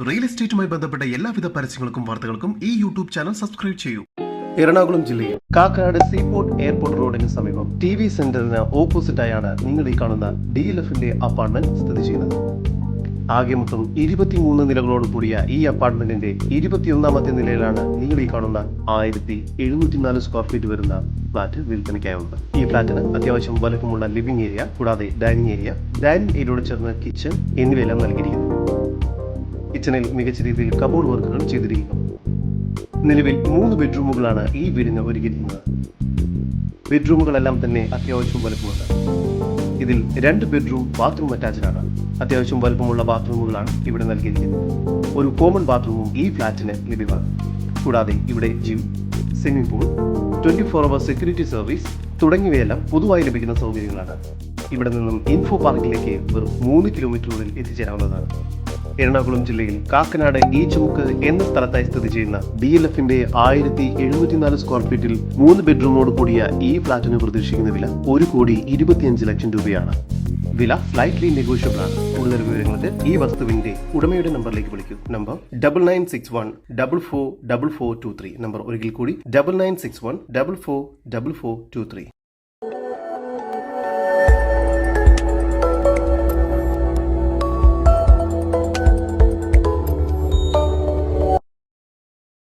Real എസ്റ്റേറ്റുമായി ബന്ധപ്പെട്ട എല്ലാവിധ പരസ്യങ്ങൾക്കും വാർത്തകൾക്കും ഈ യൂട്യൂബ് ചാനൽ സബ്സ്ക്രൈബ് ചെയ്യൂ. എറണാകുളം ജില്ലയിൽ കാക്കനാട് സീപോർട്ട് എയർപോർട്ട് റോഡിന് സമീപം TV സെന്ററിന് ഓപ്പോസിറ്റായാണ് നിങ്ങൾ ഈ കാണുന്ന DLFന്റെ അപ്പാർട്ട്മെന്റ് സ്ഥിതി ചെയ്യുന്നത്. ആകെ മൊത്തം 23 നിലകളോട് കൂടിയ ഈ അപ്പാർട്ട്മെന്റിന്റെ 21ാമത്തെ നിലയിലാണ് നിങ്ങൾ ഈ കാണുന്ന 1704 സ്ക്വയർ ഫീറ്റ് വരുന്ന ഫ്ലാറ്റ് വിൽപ്പനയ്ക്കായുള്ളത്. ഈ ഫ്ലാറ്റിന് അത്യാവശ്യം വലുപ്പമുള്ള ലിവിംഗ് ഏരിയ, കൂടാതെ ഡൈനിങ് ഏരിയയോട് ചേർന്ന് കിച്ചൺ എന്നിവയെല്ലാം നൽകിയിരിക്കുന്നു. കിച്ചണിൽ മികച്ച രീതിയിൽ കബോർഡ് വർക്കുകൾ ചെയ്തിരിക്കുന്നു. നിലവിൽ 3 ബെഡ്റൂമുകളാണ് ഈ വീടിന് ഒരുക്കിയിരിക്കുന്നത്. ബെഡ്റൂമുകളെല്ലാം തന്നെ അത്യാവശ്യം വലുപ്പമുണ്ട്. ഇതിൽ 2 ബെഡ്റൂം ബാത്റൂം അറ്റാച്ച്ഡ് ആണ്. അത്യാവശ്യം വലുപ്പമുള്ള ബാത്റൂമുകളാണ് ഇവിടെ നൽകിയിരിക്കുന്നത്. ഒരു കോമൺ ബാത്റൂമും ഈ ഫ്ലാറ്റിന് ലഭ്യമാണ്. കൂടാതെ ഇവിടെ gym, swimming pool, 24 hour security service തുടങ്ങിയവയെല്ലാം പൊതുവായി ലഭിക്കുന്ന സൗകര്യങ്ങളാണ്. ഇവിടെ നിന്നും ഇൻഫോ പാർക്കിലേക്ക് വെറും 3 കിലോമീറ്ററുകളിൽ എത്തിച്ചേരാവുന്നതാണ്. എറണാകുളം ജില്ലയിൽ കാക്കനാട് ഈച്ചമുക്ക് എന്ന സ്ഥലത്തായി സ്ഥിതി ചെയ്യുന്ന DLFന്റെ 1704 സ്ക്വയർ ഫീറ്റിൽ 3 ബെഡ്റൂമോട് കൂടിയ ഈ ഫ്ലാറ്റിന് പ്രതീക്ഷിക്കുന്ന വില 1,25 ലക്ഷം രൂപയാണ്. വില സ്ലൈറ്റ്ലി നെഗോഷ്യബിൾ ആണ്. കൂടുതൽ വിവരങ്ങൾക്ക് ഈ വസ്തുവിന്റെ ഉടമയുടെ നമ്പറിലേക്ക് വിളിക്കൂ. നമ്പർ 9961444423. നമ്പർ ഒരിക്കൽ കൂടി 9961444423.